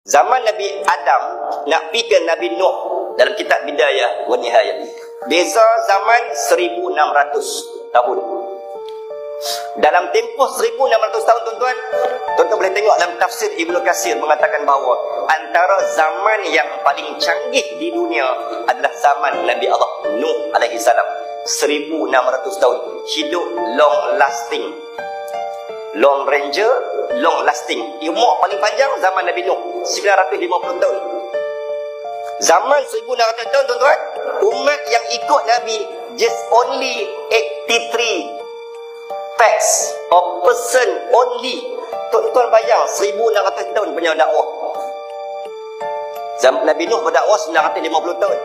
Zaman Nabi Adam nak pergi ke Nabi Nuh dalam kitab Bidayah wa Nihayah. Beza zaman 1600 tahun. Dalam tempoh 1600 tahun tuan-tuan, tuan-tuan boleh tengok dalam tafsir Ibnu Katsir mengatakan bahawa antara zaman yang paling canggih di dunia adalah zaman Nabi Allah Nuh alaihi salam. 1600 tahun. Hidup long lasting. Long ranger, long lasting. Umur paling panjang zaman Nabi Nuh 950 tahun. Zaman 1600 tahun tuan-tuan, umat yang ikut Nabi just only 83 packs of person only. Tuan-tuan bayang 1600 tahun punya dakwah. Zaman Nabi Nuh berdakwah 950 tahun.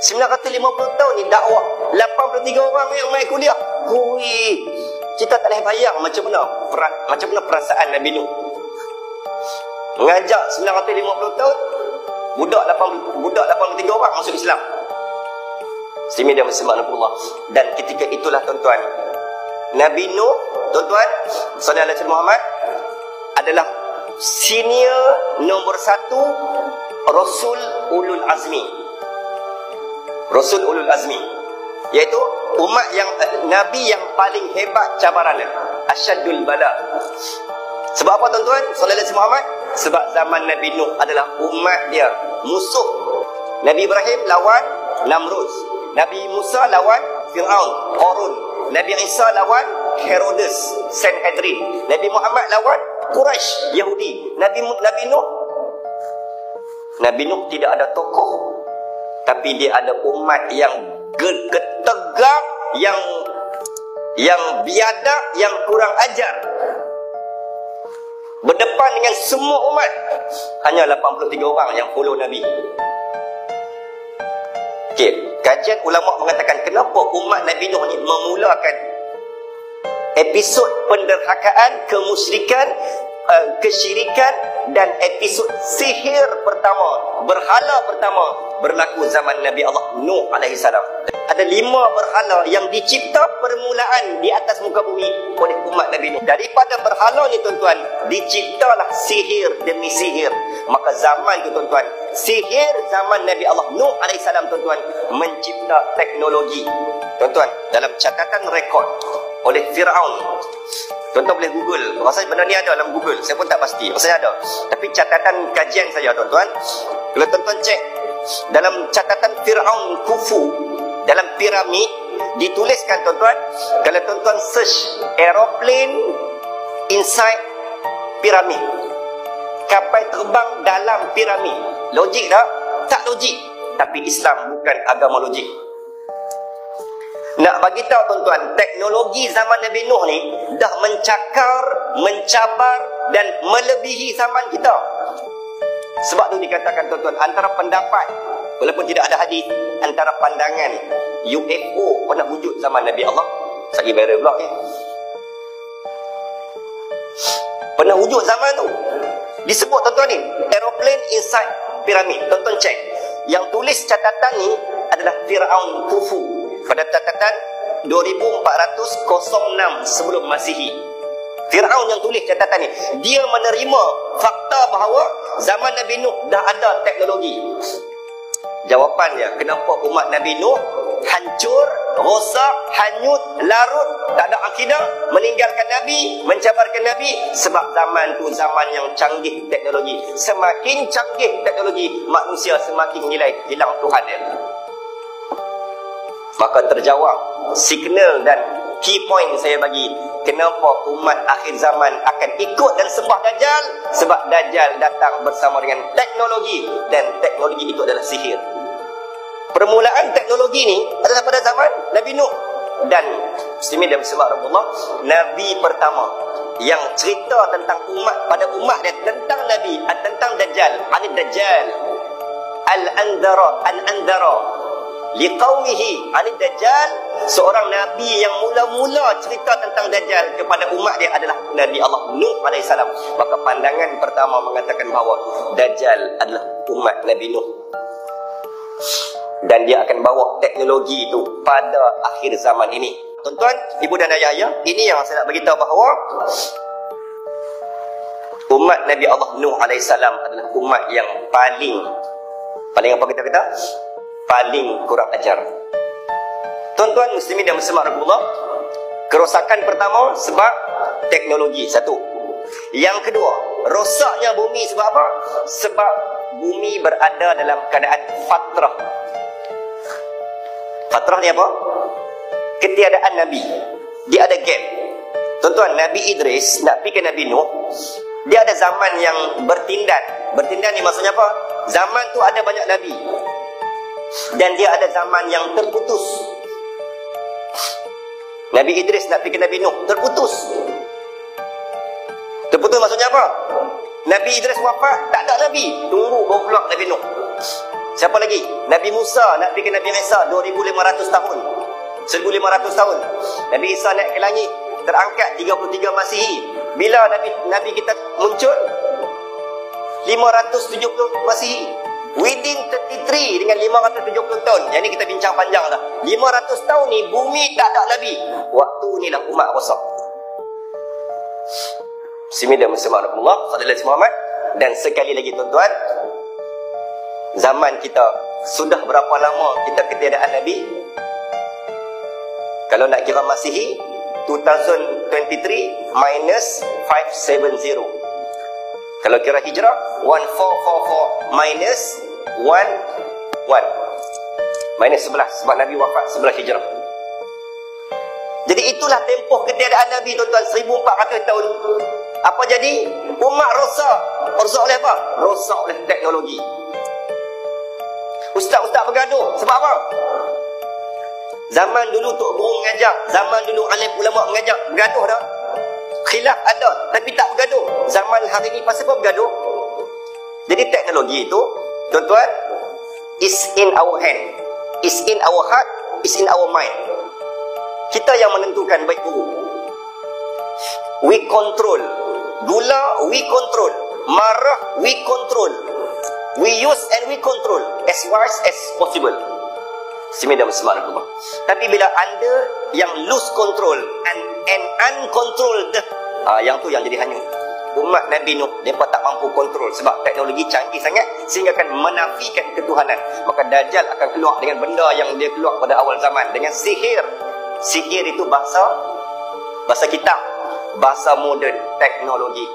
950 tahun ni dakwah 83 orang yang main kuliah. Hui, kita tak boleh bayang macam mana perasaan Nabi Nuh. Mengajak 950 tahun, budak 83 orang masuk Islam. Simi dia Allah. Dan ketika itulah tuan-tuan, Nabi Nuh, tuan-tuan, sallallahu alaihi Muhammad adalah senior nombor 1 Rasul Ulul Azmi. Rasul Ulul Azmi, iaitu umat yang Nabi yang paling hebat cabarannya, asyadul bala. Sebab apa tuan-tuan sallallahu alaihi Muhammad? Sebab zaman Nabi Nuh adalah umat dia musuh. Nabi Ibrahim lawan Namrud, Nabi Musa lawan Fir'aun, Qarun, Nabi Isa lawan Herodes, Sanhedrin, Nabi Muhammad lawan Quraisy, Yahudi. Nabi Nuh tidak ada tokoh, tapi dia ada umat yang ketegak, yang biadab, yang kurang ajar. Berdepan dengan semua umat, hanya 83 orang yang follow Nabi. Okey, kajian ulama mengatakan kenapa umat Nabi Nuh ni memulakan episod penderhakaan, kemusyrikan, kesyirikan dan episod sihir pertama, berhala pertama berlaku zaman Nabi Allah Nuh alaihi salam. Ada 5 berhala yang dicipta permulaan di atas muka bumi oleh umat Nabi Nuh. Daripada berhala ni tuan-tuan, diciptalah sihir demi sihir. Maka zaman tu tuan-tuan, sihir zaman Nabi Allah Nuh alaihi salam tuan-tuan mencipta teknologi. Tuan-tuan, dalam catatan rekod oleh Fir'aun, tuan-tuan boleh Google. Rasanya benda ni ada dalam Google, saya pun tak pasti, rasanya ada. Tapi catatan kajian saya tuan-tuan, kalau tuan-tuan cek dalam catatan Fir'aun Khufu, dalam piramid dituliskan tuan-tuan, kalau tuan-tuan search aeroplane inside piramid, kapal terbang dalam piramid, logik tak? Tak logik. Tapi Islam bukan agama logik. Nak bagi tahu tuan-tuan, teknologi zaman Nabi Nuh ni dah mencakar, mencabar dan melebihi zaman kita. Sebab tu dikatakan tuan-tuan, antara pendapat, walaupun tidak ada hadis, antara pandangan UFO pernah wujud zaman Nabi Allah. Saya viral pula ni. Pernah wujud zaman tu. Disebut tuan-tuan ni, aeroplane inside pyramid. Tuan-tuan cek. Yang tulis catatan ni adalah Fir'aun Khufu pada catatan 2406 sebelum Masihi. Fir'aun yang tulis catatan ni, dia menerima fakta bahawa zaman Nabi Nuh dah ada teknologi. Jawapannya, kenapa umat Nabi Nuh hancur, rosak, hanyut, larut, tak ada akidah, meninggalkan Nabi, mencabarkan Nabi? Sebab zaman tu zaman yang canggih teknologi. Semakin canggih teknologi, manusia semakin nilai hilang Tuhan dia. Maka terjawab signal dan key point saya bagi, kenapa umat akhir zaman akan ikut dan sembah Dajjal? Sebab Dajjal datang bersama dengan teknologi, dan teknologi itu adalah sihir. Permulaan teknologi ni adalah pada zaman Nabi Nuh. Dan muslimin dan muslimat rahmatullah, Nabi pertama yang cerita tentang umat, pada umat dia tentang Nabi, tentang Dajjal, anid Dajjal, al-anzara liqaumihi anid Dajjal, seorang Nabi yang mula-mula cerita tentang Dajjal kepada umat dia adalah Nabi Allah Nuh alaihi salam. Maka pandangan pertama mengatakan bahawa Dajjal adalah umat Nabi Nuh, dan dia akan bawa teknologi itu pada akhir zaman ini. Tuan-tuan, ibu dan ayah, ini yang saya nak beritahu bahawa Umat Nabi Allah Nuh AS adalah umat yang paling apa kita kata? Paling kurang ajar. Tuan-tuan muslimin dan muslimat rahmatullah, kerosakan pertama sebab teknologi, satu. Yang kedua, rosaknya bumi sebab apa? Sebab bumi berada dalam keadaan fatrah. Fatrah ni apa? Ketiadaan Nabi. Dia ada gap. Tuan-tuan, Nabi Idris nak pergi ke Nabi Nuh, dia ada zaman yang bertindan. Bertindan ni maksudnya apa? Zaman tu ada banyak Nabi, dan dia ada zaman yang terputus. Nabi Idris nak pergi ke Nabi Nuh, terputus. Terputus maksudnya apa? Nabi Idris wafat, tak ada Nabi. Tunggu baru keluar Nabi Nuh. Siapa lagi? Nabi Musa nak pergi ke Nabi Isa, 2500 tahun. 1500 tahun. Nabi Isa naik ke langit, terangkat 33 Masihi. Bila Nabi kita muncul? 570 Masihi. Within 33 dengan 570 tahun. Yang ni kita bincang panjang dah. 500 tahun ni bumi tak ada Nabi. Waktu ni lah umat rosak. Bismillah Rasulullah sallallahu Muhammad. Dan sekali lagi tuan-tuan, zaman kita sudah berapa lama kita ketiadaan Nabi? Kalau nak kira Masihi, 2023 minus 570. Kalau kira Hijrah, 1444 minus 11 minus 11, sebab Nabi wafat 11 Hijrah. Jadi itulah tempoh ketiadaan Nabi tuan-tuan, 1400 tahun. Apa jadi? Umat rosak. Rosak oleh apa? Rosak oleh teknologi. Ustaz-ustaz bergaduh. Sebab apa? Zaman dulu Tok Guru mengajar, zaman dulu alim ulama mengajar, bergaduh dah. Khilaf ada, tapi tak bergaduh. Zaman hari ni pasal apa bergaduh? Jadi teknologi itu, tuan-tuan, is in our hand, is in our heart, is in our mind. Kita yang menentukan baik buruk. We control. Gula, we control. Marah, we control. We use and we control as wise as possible. Bismillahirrahmanirrahim. Tapi bila anda yang lose control and uncontrolled, yang tu yang jadi hanyut. Umat Nabi Nuh, mereka tak mampu kontrol sebab teknologi canggih sangat sehingga akan menafikan ketuhanan. Maka Dajjal akan keluar dengan benda yang dia keluar pada awal zaman, dengan sihir. Sihir itu bahasa kitab, bahasa moden, teknologi.